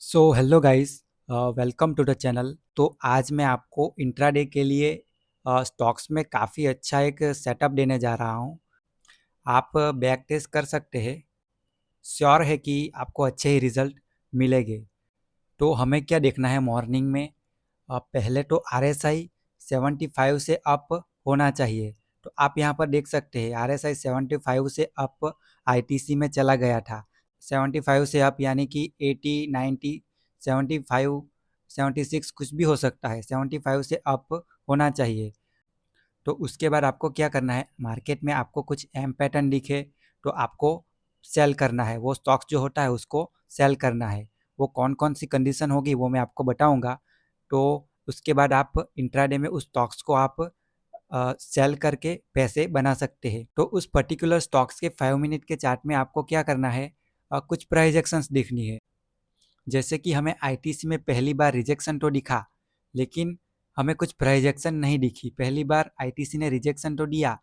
Hello guys, welcome to the channel. तो आज मैं आपको इंट्राडे के लिए स्टॉक्स में काफ़ी अच्छा एक सेटअप देने जा रहा हूँ। आप बैक टेस्ट कर सकते हैं। श्योर है कि आपको अच्छे ही रिजल्ट मिलेंगे। तो हमें क्या देखना है मॉर्निंग में? पहले तो RSI 75 से अप होना चाहिए। तो आप यहाँ पर देख सकते हैं RSI 75 से अप ITC में चला गया था। 75 से अप यानी कि 80, 90, 75, 76 कुछ भी हो सकता है। 75 से अप होना चाहिए। तो उसके बाद आपको क्या करना है, मार्केट में आपको कुछ एम पैटर्न दिखे तो आपको सेल करना है। वो स्टॉक्स जो होता है उसको सेल करना है। वो कौन कौन सी कंडीशन होगी वो मैं आपको बताऊंगा। तो उसके बाद आप इंट्राडे में उस स्टॉक्स को आप सेल करके पैसे बना सकते हैं। तो उस पर्टिकुलर स्टॉक्स के 5 मिनट के चार्ट में आपको क्या करना है, कुछ प्राइस एक्शंस देखनी है। जैसे कि हमें आईटीसी में पहली बार रिजेक्शन तो दिखा, लेकिन हमें कुछ प्राइस एक्शन नहीं दिखी। पहली बार आईटीसी ने रिजेक्शन तो दिया,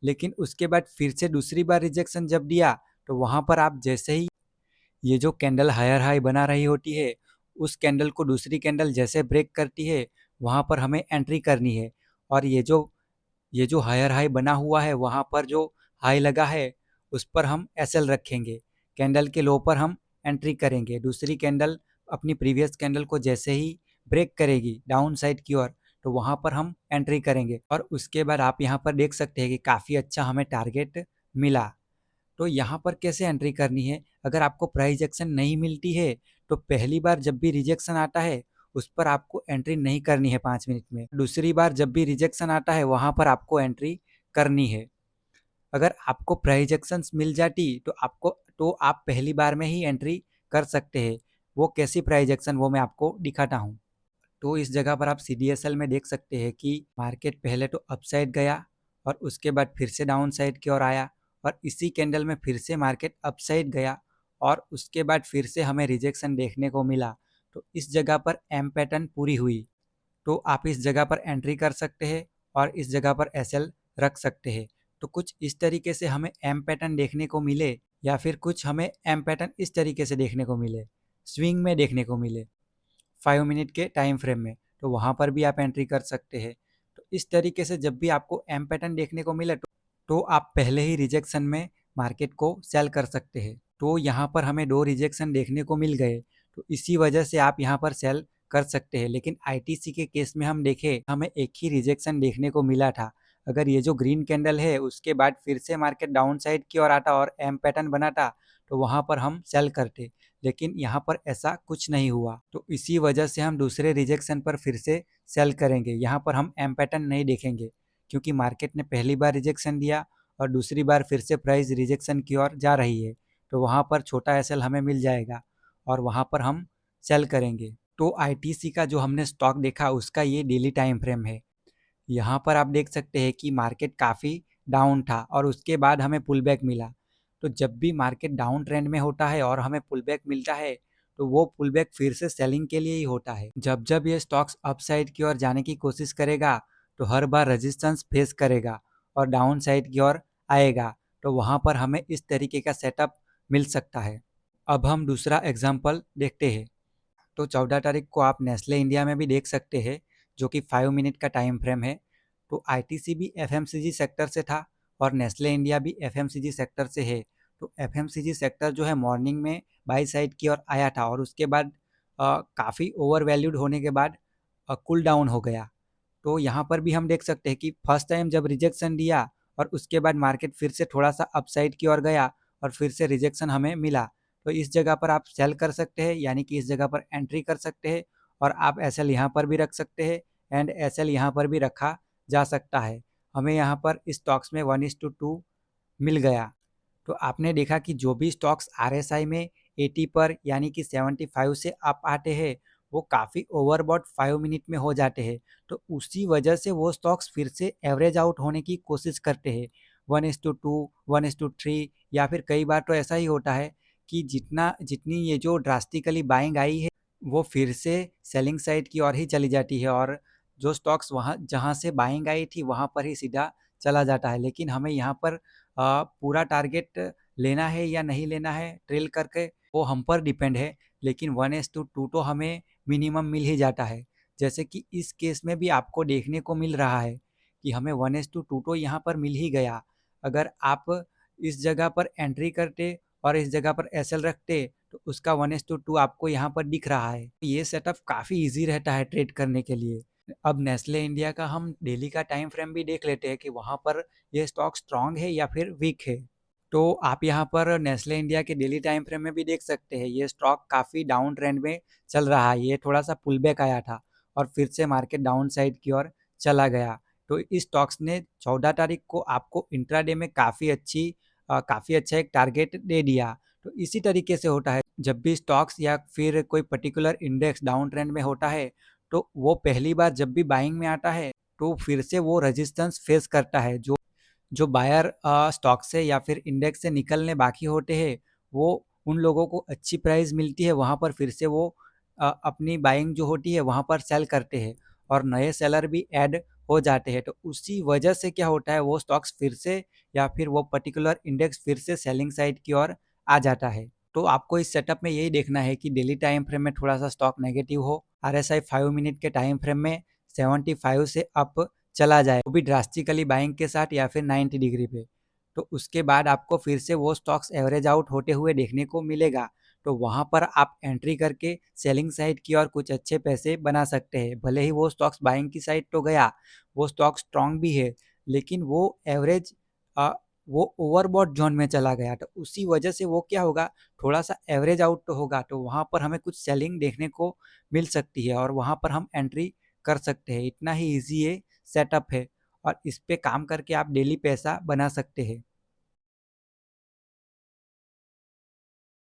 लेकिन उसके बाद फिर से दूसरी बार रिजेक्शन जब दिया तो वहाँ पर आप जैसे ही ये जो कैंडल हायर हाई बना रही होती है, उस कैंडल को दूसरी कैंडल जैसे ब्रेक करती है वहाँ पर हमें एंट्री करनी है। और ये जो हायर हाई बना हुआ है वहाँ पर जो हाई लगा है उस पर हम एसएल रखेंगे। कैंडल के लो पर हम एंट्री करेंगे। दूसरी कैंडल अपनी प्रीवियस कैंडल को जैसे ही ब्रेक करेगी डाउन साइड की ओर तो वहाँ पर हम एंट्री करेंगे। और उसके बाद आप यहाँ पर देख सकते हैं कि काफ़ी अच्छा हमें टारगेट मिला। तो यहाँ पर कैसे एंट्री करनी है, अगर आपको प्राइस एक्शन नहीं मिलती है तो पहली बार जब भी रिजेक्शन आता है उस पर आपको एंट्री नहीं करनी है 5 मिनट में। दूसरी बार जब भी रिजेक्शन आता है वहाँ पर आपको एंट्री करनी है। अगर आपको प्राइस एक्शंस मिल जाती तो आप पहली बार में ही एंट्री कर सकते हैं। वो कैसी प्राइस एक्शन वो मैं आपको दिखाता हूँ। तो इस जगह पर आप CDSL में देख सकते हैं कि मार्केट पहले तो अपसाइड गया और उसके बाद फिर से डाउन साइड की ओर आया और इसी कैंडल में फिर से मार्केट अपसाइड गया और उसके बाद फिर से हमें रिजेक्शन देखने को मिला। तो इस जगह पर एम पैटर्न पूरी हुई। तो आप इस जगह पर एंट्री कर सकते हैं और इस जगह पर SL रख सकते हैं। तो कुछ इस तरीके से हमें एम पैटर्न देखने को मिले या फिर कुछ हमें एम पैटर्न इस तरीके से देखने को मिले, स्विंग में देखने को मिले 5 मिनट के टाइम फ्रेम में, तो वहाँ पर भी आप एंट्री कर सकते हैं। तो इस तरीके से जब भी आपको एम पैटर्न देखने को मिले तो आप पहले ही रिजेक्शन में मार्केट को सेल कर सकते हैं। तो यहाँ पर हमें 2 रिजेक्शन देखने को मिल गए, तो इसी वजह से आप यहाँ पर सेल कर सकते हैं। लेकिन आईटीसी के केस में हम देखें, हमें एक ही रिजेक्शन देखने को मिला था। अगर ये जो ग्रीन कैंडल है उसके बाद फिर से मार्केट डाउन साइड की ओर आता और एम पैटर्न बनाता तो वहाँ पर हम सेल करते, लेकिन यहाँ पर ऐसा कुछ नहीं हुआ। तो इसी वजह से हम दूसरे रिजेक्शन पर फिर से सेल करेंगे। यहाँ पर हम एम पैटर्न नहीं देखेंगे क्योंकि मार्केट ने पहली बार रिजेक्शन दिया और दूसरी बार फिर से प्राइस रिजेक्शन की ओर जा रही है। तो वहाँ पर छोटा एसएल हमें मिल जाएगा और वहाँ पर हम सेल करेंगे। तो आईटीसी का जो हमने स्टॉक देखा उसका ये डेली टाइम फ्रेम है। यहाँ पर आप देख सकते हैं कि मार्केट काफ़ी डाउन था और उसके बाद हमें पुल बैक मिला। तो जब भी मार्केट डाउन ट्रेंड में होता है और हमें पुल बैक मिलता है तो वो पुल बैक फिर से सेलिंग के लिए ही होता है। जब जब ये स्टॉक्स अपसाइड की ओर जाने की कोशिश करेगा तो हर बार रेजिस्टेंस फेस करेगा और डाउन साइड की ओर आएगा। तो वहाँ पर हमें इस तरीके का सेटअप मिल सकता है। अब हम दूसरा एग्जाम्पल देखते हैं। तो 14 तारीख को आप नेस्ले इंडिया में भी देख सकते हैं, जो कि 5 मिनट का टाइम फ्रेम है। तो आईटीसी भी एफएमसीजी सेक्टर से था और नेस्ले इंडिया भी एफएमसीजी सेक्टर से है। तो एफएमसीजी सेक्टर जो है मॉर्निंग में बाई साइड की ओर आया था और उसके बाद काफ़ी ओवर वैल्यूड होने के बाद कूल डाउन हो गया। तो यहाँ पर भी हम देख सकते हैं कि फर्स्ट टाइम जब रिजेक्शन दिया और उसके बाद मार्केट फिर से थोड़ा सा अपसाइड की ओर गया और फिर से रिजेक्शन हमें मिला। तो इस जगह पर आप सेल कर सकते हैं, यानी कि इस जगह पर एंट्री कर सकते हैं और आप एसएल यहाँ पर भी रख सकते हैं एंड एसएल यहाँ पर भी रखा जा सकता है। हमें यहाँ पर इस स्टॉक्स में 1:2 मिल गया। तो आपने देखा कि जो भी स्टॉक्स आरएसआई में 80 पर यानी कि 75 से अप आते हैं वो काफ़ी ओवरबॉट 5 मिनट में हो जाते हैं। तो उसी वजह से वो स्टॉक्स फिर से एवरेज आउट होने की कोशिश करते हैं 1:2, 1:3, या फिर कई बार तो ऐसा ही होता है कि जितनी ये जो ड्रास्टिकली बाइंग आई है वो फिर से सेलिंग साइड की ओर ही चली जाती है और जो स्टॉक्स वहाँ जहाँ से बाइंग आई थी वहाँ पर ही सीधा चला जाता है। लेकिन हमें यहाँ पर पूरा टारगेट लेना है या नहीं लेना है ट्रेल करके, वो हम पर डिपेंड है, लेकिन 1:2 तो हमें मिनिमम मिल ही जाता है। जैसे कि इस केस में भी आपको देखने को मिल रहा है कि हमें 1:2 तो यहाँ पर मिल ही गया। अगर आप इस जगह पर एंट्री करते और इस जगह पर एसएल रखते तो उसका 1:2 आपको यहाँ पर दिख रहा है। ये सेटअप काफ़ी इजी रहता है ट्रेड करने के लिए। अब नेस्ले इंडिया का हम डेली का टाइम फ्रेम भी देख लेते हैं कि वहाँ पर ये स्टॉक स्ट्रांग है या फिर वीक है। तो आप यहाँ पर नेस्ले इंडिया के डेली टाइम फ्रेम में भी देख सकते हैं, ये स्टॉक काफ़ी डाउन ट्रेंड में चल रहा है। ये थोड़ा सा पुल बैक आया था और फिर से मार्केट डाउन साइड की ओर चला गया। तो इस स्टॉक्स ने 14 तारीख को आपको इंट्राडे में काफ़ी अच्छा एक टारगेट दे दिया। तो इसी तरीके से होता है, जब भी स्टॉक्स या फिर कोई पर्टिकुलर इंडेक्स डाउन ट्रेंड में होता है तो वो पहली बार जब भी बाइंग में आता है तो फिर से वो रेजिस्टेंस फेस करता है। जो जो बायर स्टॉक से या फिर इंडेक्स से निकलने बाकी होते हैं, वो उन लोगों को अच्छी प्राइस मिलती है, वहाँ पर फिर से वो अपनी बाइंग जो होती है वहाँ पर सेल करते हैं और नए सेलर भी ऐड हो जाते हैं। तो उसी वजह से क्या होता है, वो स्टॉक्स फिर से या फिर वो पर्टिकुलर इंडेक्स फिर से सेलिंग साइड की ओर आ जाता है। तो आपको इस सेटअप में यही देखना है कि डेली टाइम फ्रेम में थोड़ा सा स्टॉक नेगेटिव हो, RSI 5 मिनट के टाइम फ्रेम में 75 से अप चला जाए, वो भी ड्रास्टिकली बाइंग के साथ या फिर 90 डिग्री पे। तो उसके बाद आपको फिर से वो स्टॉक्स एवरेज आउट होते हुए देखने को मिलेगा। तो वहाँ पर आप एंट्री करके सेलिंग साइड की और कुछ अच्छे पैसे बना सकते हैं। भले ही वो स्टॉक्स बाइंग की साइड तो गया, वो स्टॉक स्ट्रांग भी है, लेकिन वो ओवरबॉट जोन में चला गया। तो उसी वजह से वो क्या होगा, थोड़ा सा एवरेज आउट तो होगा, तो वहाँ पर हमें कुछ सेलिंग देखने को मिल सकती है और वहाँ पर हम एंट्री कर सकते हैं। इतना ही ईजी ये सेटअप है और इस पे काम करके आप डेली पैसा बना सकते हैं।